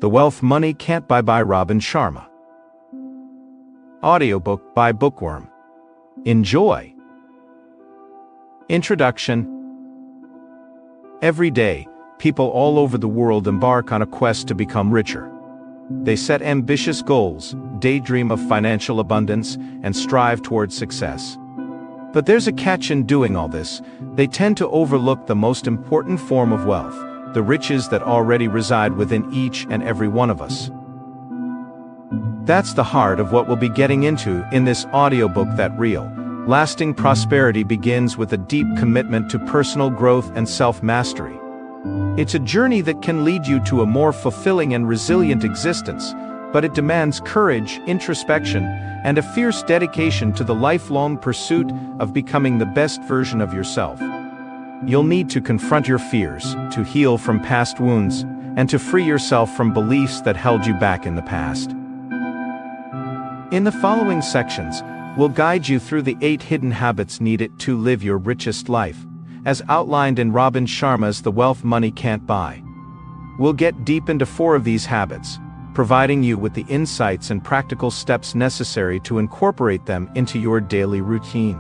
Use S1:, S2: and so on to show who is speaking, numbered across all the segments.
S1: The Wealth Money Can't Buy by Robin Sharma. Audiobook by Bookworm. Enjoy. Introduction. Every day, people all over the world embark on a quest to become richer. They set ambitious goals, daydream of financial abundance, and strive towards success. But there's a catch in doing all this. They tend to overlook the most important form of wealth, the riches that already reside within each and every one of us. That's the heart of what we'll be getting into in this audiobook. That real, lasting prosperity begins with a deep commitment to personal growth and self-mastery. It's a journey that can lead you to a more fulfilling and resilient existence, but it demands courage, introspection, and a fierce dedication to the lifelong pursuit of becoming the best version of yourself. You'll need to confront your fears, to heal from past wounds, and to free yourself from beliefs that held you back in the past. In the following sections, we'll guide you through the 8 hidden habits needed to live your richest life, as outlined in Robin Sharma's The Wealth Money Can't Buy. We'll get deep into 4 of these habits, providing you with the insights and practical steps necessary to incorporate them into your daily routine.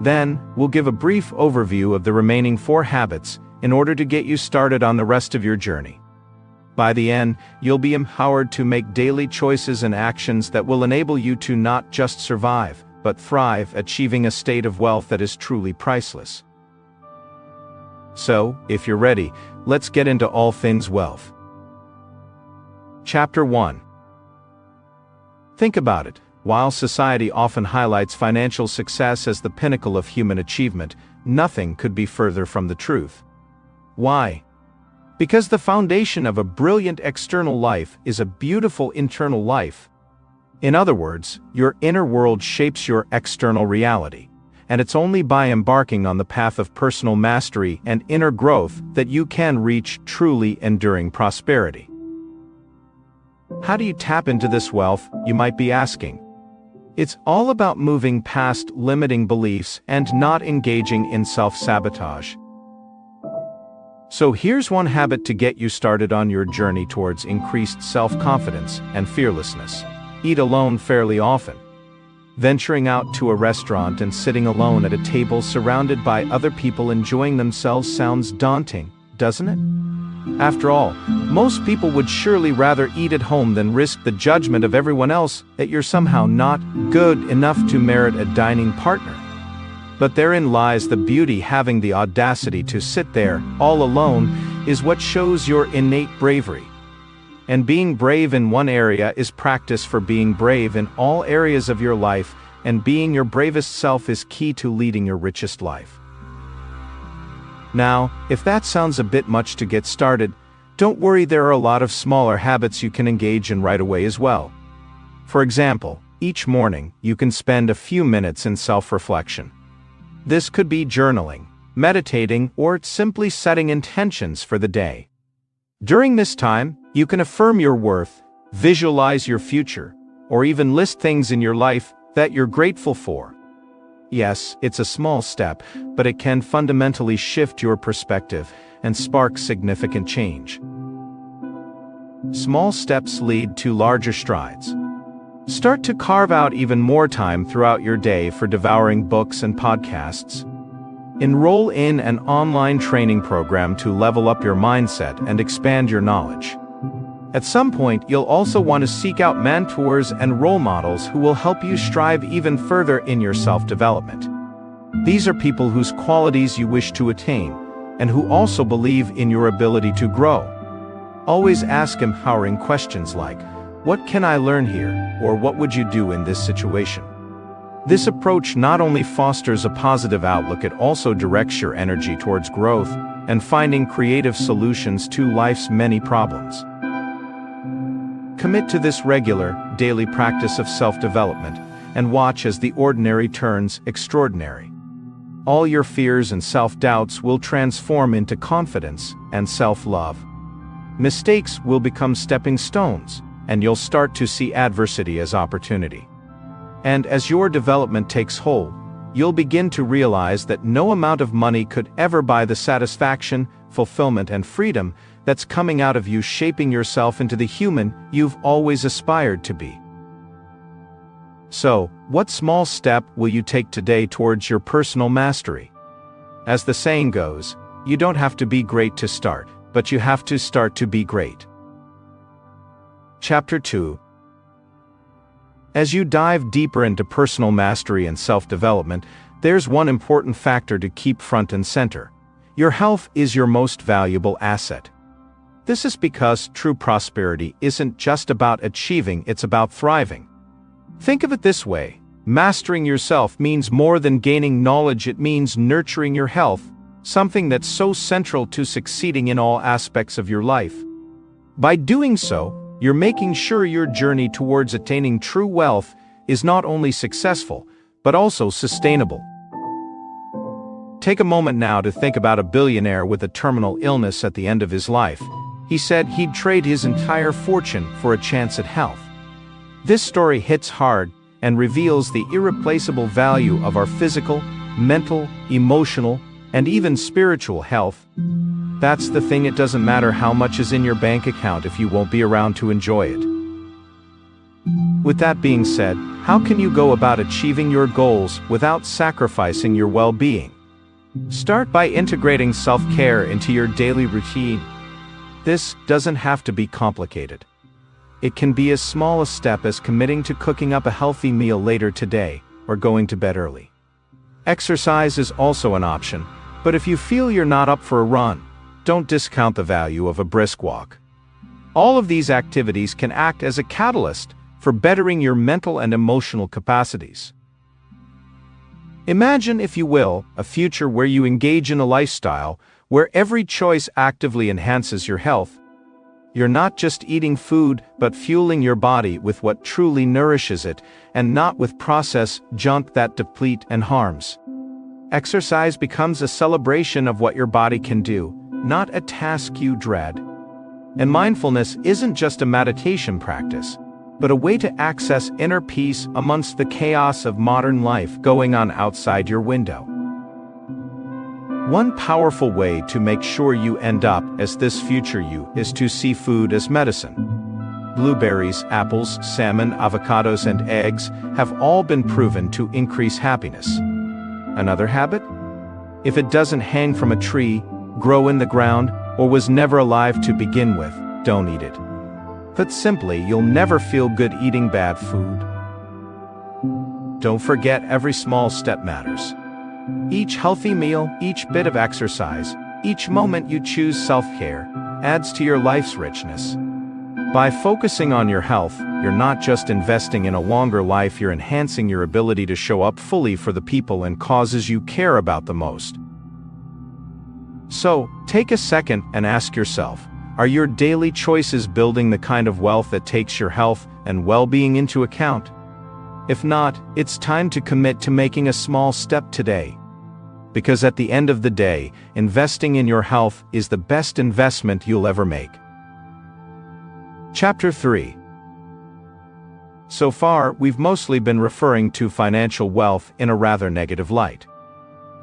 S1: Then, we'll give a brief overview of the remaining 4 habits in order to get you started on the rest of your journey. By the end, you'll be empowered to make daily choices and actions that will enable you to not just survive, but thrive, achieving a state of wealth that is truly priceless. So, if you're ready, let's get into all things wealth. Chapter 1. Think about it. While society often highlights financial success as the pinnacle of human achievement, nothing could be further from the truth. Why? Because the foundation of a brilliant external life is a beautiful internal life. In other words, your inner world shapes your external reality, and it's only by embarking on the path of personal mastery and inner growth that you can reach truly enduring prosperity. How do you tap into this wealth, you might be asking? It's all about moving past limiting beliefs and not engaging in self-sabotage. So here's one habit to get you started on your journey towards increased self-confidence and fearlessness. Eat alone fairly often. Venturing out to a restaurant and sitting alone at a table surrounded by other people enjoying themselves sounds daunting, doesn't it? After all, most people would surely rather eat at home than risk the judgment of everyone else that you're somehow not good enough to merit a dining partner. But therein lies the beauty. Having the audacity to sit there, all alone, is what shows your innate bravery. And being brave in one area is practice for being brave in all areas of your life, and being your bravest self is key to leading your richest life. Now, if that sounds a bit much to get started, don't worry, there are a lot of smaller habits you can engage in right away as well. For example, each morning, you can spend a few minutes in self-reflection. This could be journaling, meditating, or simply setting intentions for the day. During this time, you can affirm your worth, visualize your future, or even list things in your life that you're grateful for. Yes, it's a small step, but it can fundamentally shift your perspective and spark significant change. Small steps lead to larger strides. Start to carve out even more time throughout your day for devouring books and podcasts. Enroll in an online training program to level up your mindset and expand your knowledge. At some point, you'll also want to seek out mentors and role models who will help you strive even further in your self-development. These are people whose qualities you wish to attain, and who also believe in your ability to grow. Always ask empowering questions like, "What can I learn here?" or "What would you do in this situation?" This approach not only fosters a positive outlook, it also directs your energy towards growth and finding creative solutions to life's many problems. Commit to this regular, daily practice of self-development, and watch as the ordinary turns extraordinary. All your fears and self-doubts will transform into confidence and self-love. Mistakes will become stepping stones, and you'll start to see adversity as opportunity. And as your development takes hold, you'll begin to realize that no amount of money could ever buy the satisfaction, fulfillment, and freedom that's coming out of you, shaping yourself into the human you've always aspired to be. So, what small step will you take today towards your personal mastery? As the saying goes, you don't have to be great to start, but you have to start to be great. Chapter 2. As you dive deeper into personal mastery and self-development, there's one important factor to keep front and center. Your health is your most valuable asset. This is because true prosperity isn't just about achieving, it's about thriving. Think of it this way: mastering yourself means more than gaining knowledge, it means nurturing your health, something that's so central to succeeding in all aspects of your life. By doing so, you're making sure your journey towards attaining true wealth is not only successful, but also sustainable. Take a moment now to think about a billionaire with a terminal illness at the end of his life. He said he'd trade his entire fortune for a chance at health. This story hits hard and reveals the irreplaceable value of our physical, mental, emotional, and even spiritual health. That's the thing, it doesn't matter how much is in your bank account if you won't be around to enjoy it. With that being said, how can you go about achieving your goals without sacrificing your well-being? Start by integrating self-care into your daily routine. This doesn't have to be complicated. It can be as small a step as committing to cooking up a healthy meal later today, or going to bed early. Exercise is also an option, but if you feel you're not up for a run, don't discount the value of a brisk walk. All of these activities can act as a catalyst for bettering your mental and emotional capacities. Imagine, if you will, a future where you engage in a lifestyle where every choice actively enhances your health. You're not just eating food, but fueling your body with what truly nourishes it, and not with processed junk that deplete and harms. Exercise becomes a celebration of what your body can do, not a task you dread. And mindfulness isn't just a meditation practice, but a way to access inner peace amongst the chaos of modern life going on outside your window. One powerful way to make sure you end up as this future you is to see food as medicine. Blueberries, apples, salmon, avocados, and eggs have all been proven to increase happiness. Another habit? If it doesn't hang from a tree, grow in the ground, or was never alive to begin with, don't eat it. Put simply, you'll never feel good eating bad food. Don't forget, every small step matters. Each healthy meal, each bit of exercise, each moment you choose self-care, adds to your life's richness. By focusing on your health, you're not just investing in a longer life, you're enhancing your ability to show up fully for the people and causes you care about the most. So, take a second and ask yourself, are your daily choices building the kind of wealth that takes your health and well-being into account? If not, it's time to commit to making a small step today. Because at the end of the day, investing in your health is the best investment you'll ever make. Chapter 3. So far, we've mostly been referring to financial wealth in a rather negative light.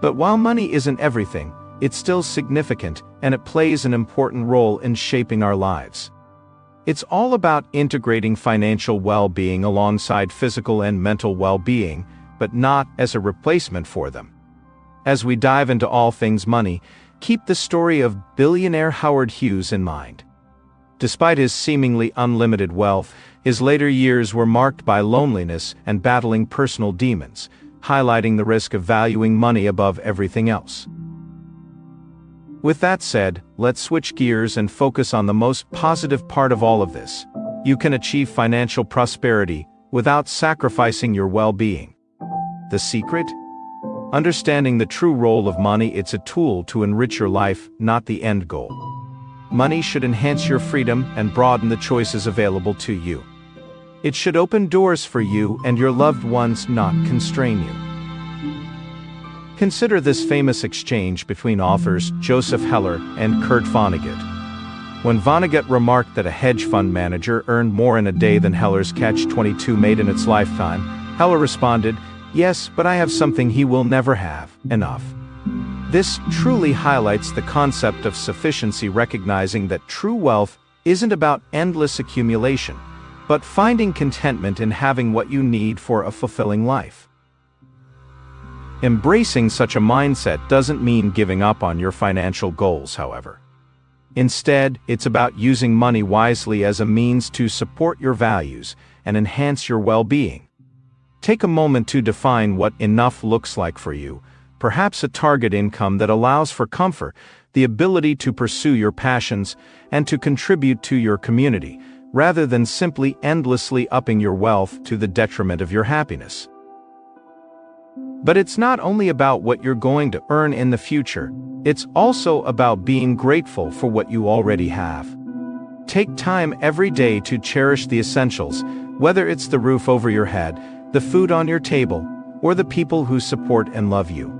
S1: But while money isn't everything, it's still significant, and it plays an important role in shaping our lives. It's all about integrating financial well-being alongside physical and mental well-being, but not as a replacement for them. As we dive into all things money, keep the story of billionaire Howard Hughes in mind. Despite his seemingly unlimited wealth, his later years were marked by loneliness and battling personal demons, highlighting the risk of valuing money above everything else. With that said, let's switch gears and focus on the most positive part of all of this. You can achieve financial prosperity without sacrificing your well-being. The secret? Understanding the true role of money, it's a tool to enrich your life, not the end goal. Money should enhance your freedom and broaden the choices available to you. It should open doors for you and your loved ones, not constrain you. Consider this famous exchange between authors Joseph Heller and Kurt Vonnegut. When Vonnegut remarked that a hedge fund manager earned more in a day than Heller's catch-22 made in its lifetime, Heller responded, "Yes, but I have something he will never have: enough." This truly highlights the concept of sufficiency, recognizing that true wealth isn't about endless accumulation, but finding contentment in having what you need for a fulfilling life. Embracing such a mindset doesn't mean giving up on your financial goals, however. Instead, it's about using money wisely as a means to support your values and enhance your well-being. Take a moment to define what enough looks like for you, perhaps a target income that allows for comfort, the ability to pursue your passions, and to contribute to your community, rather than simply endlessly upping your wealth to the detriment of your happiness. But it's not only about what you're going to earn in the future, it's also about being grateful for what you already have. Take time every day to cherish the essentials, whether it's the roof over your head, the food on your table, or the people who support and love you.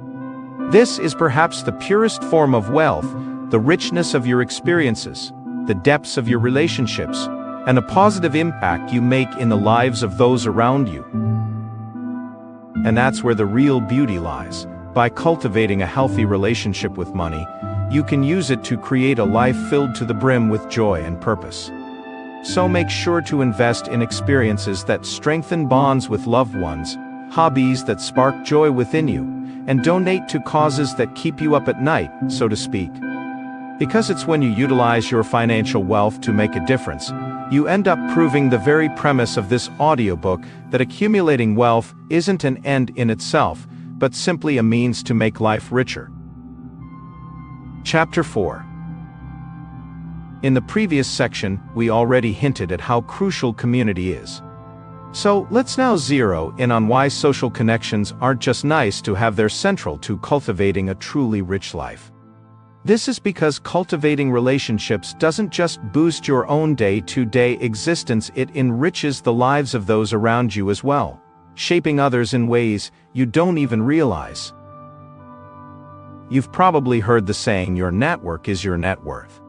S1: This is perhaps the purest form of wealth, the richness of your experiences, the depths of your relationships, and a positive impact you make in the lives of those around you. And that's where the real beauty lies. By cultivating a healthy relationship with money, you can use it to create a life filled to the brim with joy and purpose. So make sure to invest in experiences that strengthen bonds with loved ones, hobbies that spark joy within you, and donate to causes that keep you up at night, so to speak. Because it's when you utilize your financial wealth to make a difference, you end up proving the very premise of this audiobook that accumulating wealth isn't an end in itself, but simply a means to make life richer. Chapter 4. In the previous section, we already hinted at how crucial community is. So let's now zero in on why social connections aren't just nice to have, they're central to cultivating a truly rich life. This is because cultivating relationships doesn't just boost your own day-to-day existence, it enriches the lives of those around you as well, shaping others in ways you don't even realize. You've probably heard the saying, your network is your net worth.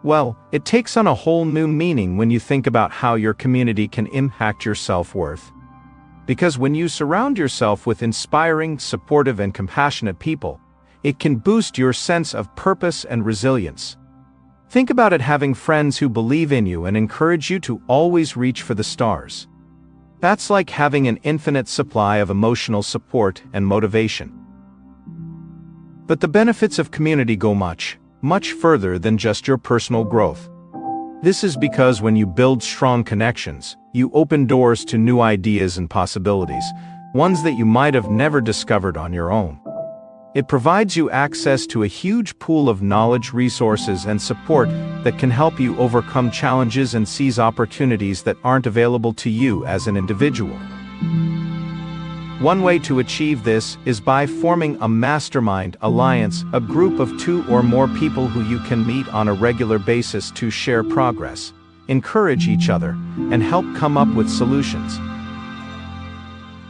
S1: Well, it takes on a whole new meaning when you think about how your community can impact your self-worth. Because when you surround yourself with inspiring, supportive, and compassionate people, it can boost your sense of purpose and resilience. Think about it, having friends who believe in you and encourage you to always reach for the stars. That's like having an infinite supply of emotional support and motivation. But the benefits of community go much, much further than just your personal growth. This is because when you build strong connections, you open doors to new ideas and possibilities, ones that you might have never discovered on your own. It provides you access to a huge pool of knowledge, resources, and support that can help you overcome challenges and seize opportunities that aren't available to you as an individual. One way to achieve this is by forming a mastermind alliance, a group of 2 or more people who you can meet on a regular basis to share progress, encourage each other, and help come up with solutions.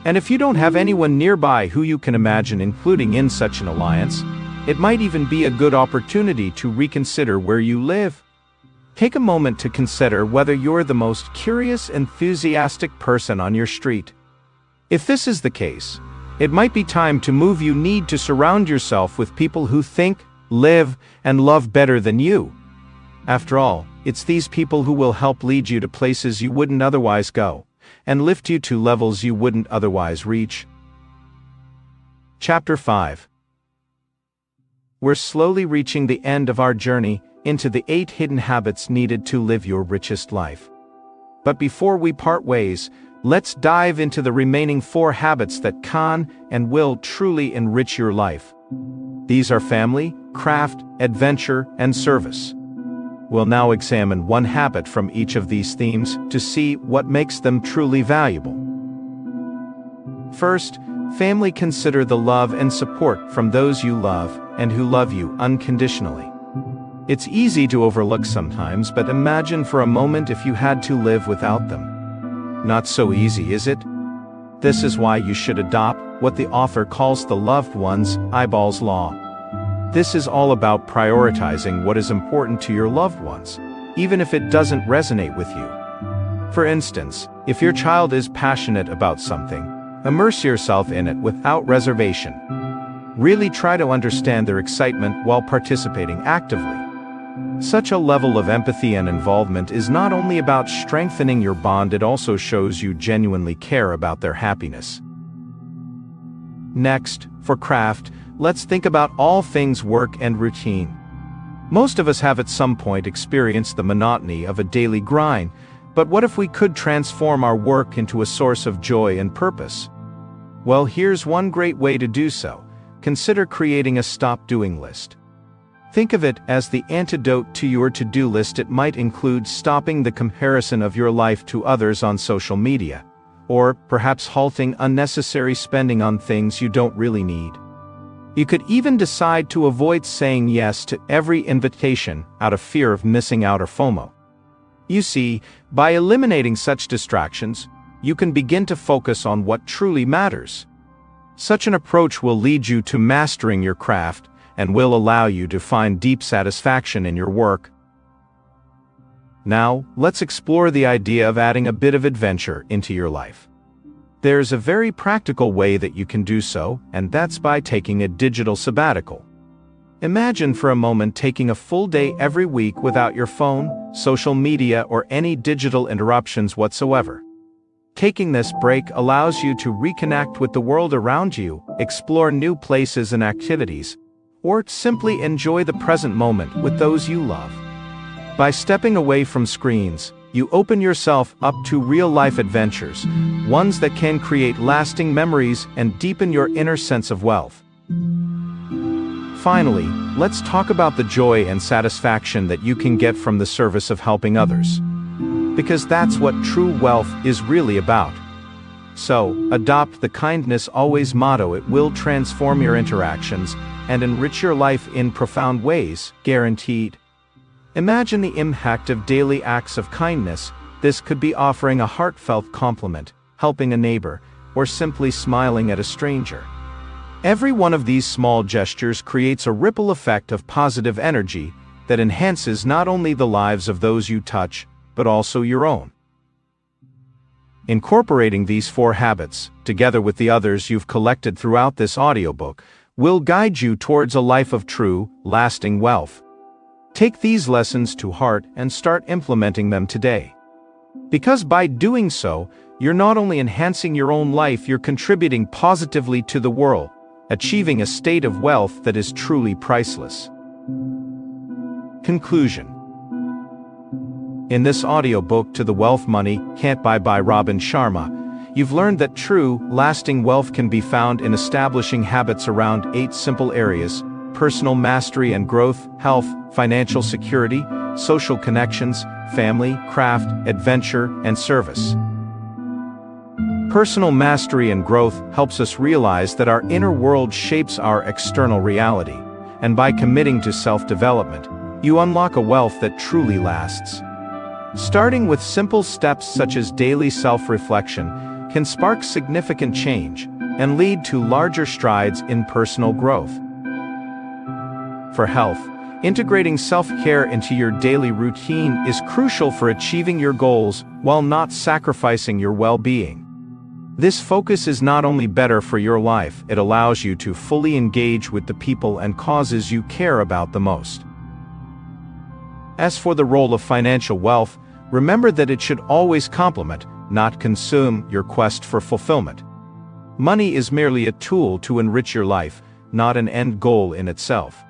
S1: And if you don't have anyone nearby who you can imagine including in such an alliance, it might even be a good opportunity to reconsider where you live. Take a moment to consider whether you're the most curious, enthusiastic person on your street. If this is the case, it might be time to move. You need to surround yourself with people who think, live, and love better than you. After all, it's these people who will help lead you to places you wouldn't otherwise go, and lift you to levels you wouldn't otherwise reach. Chapter 5. We're slowly reaching the end of our journey into the 8 hidden habits needed to live your richest life. But before we part ways, let's dive into the remaining 4 habits that can and will truly enrich your life. These are family, craft, adventure, and service. We'll now examine one habit from each of these themes to see what makes them truly valuable. First, family. Consider the love and support from those you love and who love you unconditionally. It's easy to overlook sometimes, but imagine for a moment if you had to live without them. Not so easy, is it? This is why you should adopt what the author calls the loved one's eyeballs law. This is all about prioritizing what is important to your loved ones, even if it doesn't resonate with you. For instance, if your child is passionate about something, immerse yourself in it without reservation. Really try to understand their excitement while participating actively. Such a level of empathy and involvement is not only about strengthening your bond, it also shows you genuinely care about their happiness. Next, for craft, let's think about all things work and routine. Most of us have at some point experienced the monotony of a daily grind, but what if we could transform our work into a source of joy and purpose? Well, here's one great way to do so. Consider creating a stop-doing list. Think of it as the antidote to your to-do list. It might include stopping the comparison of your life to others on social media, or perhaps halting unnecessary spending on things you don't really need. You could even decide to avoid saying yes to every invitation out of fear of missing out or FOMO. You see, by eliminating such distractions, you can begin to focus on what truly matters. Such an approach will lead you to mastering your craft and will allow you to find deep satisfaction in your work. Now, let's explore the idea of adding a bit of adventure into your life. There's a very practical way that you can do so, and that's by taking a digital sabbatical. Imagine for a moment taking a full day every week without your phone, social media, or any digital interruptions whatsoever. Taking this break allows you to reconnect with the world around you, explore new places and activities, or simply enjoy the present moment with those you love. By stepping away from screens, you open yourself up to real-life adventures, ones that can create lasting memories and deepen your inner sense of wealth. Finally, let's talk about the joy and satisfaction that you can get from the service of helping others. Because that's what true wealth is really about. So, adopt the kindness always motto. It will transform your interactions and enrich your life in profound ways, guaranteed. Imagine the impact of daily acts of kindness. This could be offering a heartfelt compliment, helping a neighbor, or simply smiling at a stranger. Every one of these small gestures creates a ripple effect of positive energy that enhances not only the lives of those you touch, but also your own. Incorporating these 4 habits, together with the others you've collected throughout this audiobook, will guide you towards a life of true, lasting wealth. Take these lessons to heart and start implementing them today. Because by doing so, you're not only enhancing your own life, you're contributing positively to the world, achieving a state of wealth that is truly priceless. Conclusion. In this audiobook, To the Wealth Money Can't Buy by Robin Sharma, you've learned that true, lasting wealth can be found in establishing habits around 8 simple areas: personal mastery and growth, health, financial security, social connections, family, craft, adventure, and service. Personal mastery and growth helps us realize that our inner world shapes our external reality, and by committing to self-development, you unlock a wealth that truly lasts. Starting with simple steps such as daily self-reflection can spark significant change and lead to larger strides in personal growth. For health, integrating self-care into your daily routine is crucial for achieving your goals while not sacrificing your well-being. This focus is not only better for your life, it allows you to fully engage with the people and causes you care about the most. As for the role of financial wealth, remember that it should always complement, not consume, your quest for fulfillment. Money is merely a tool to enrich your life, not an end goal in itself.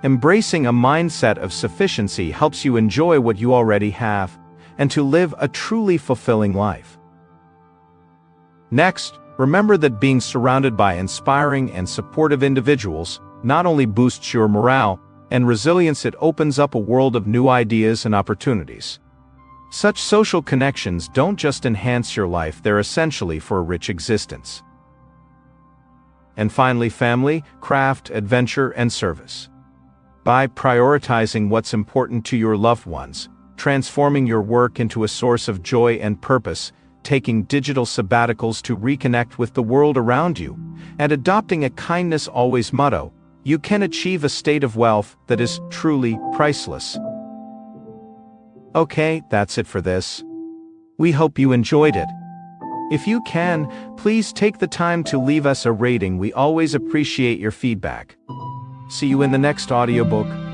S1: Embracing a mindset of sufficiency helps you enjoy what you already have, and to live a truly fulfilling life. Next, remember that being surrounded by inspiring and supportive individuals not only boosts your morale and resilience, it opens up a world of new ideas and opportunities. Such social connections don't just enhance your life, they're essentially for a rich existence. And finally, family, craft, adventure, and service. By prioritizing what's important to your loved ones, transforming your work into a source of joy and purpose, taking digital sabbaticals to reconnect with the world around you, and adopting a kindness always motto, you can achieve a state of wealth that is truly priceless. Okay, that's it for this. We hope you enjoyed it. If you can, please take the time to leave us a rating. We always appreciate your feedback. See you in the next audiobook.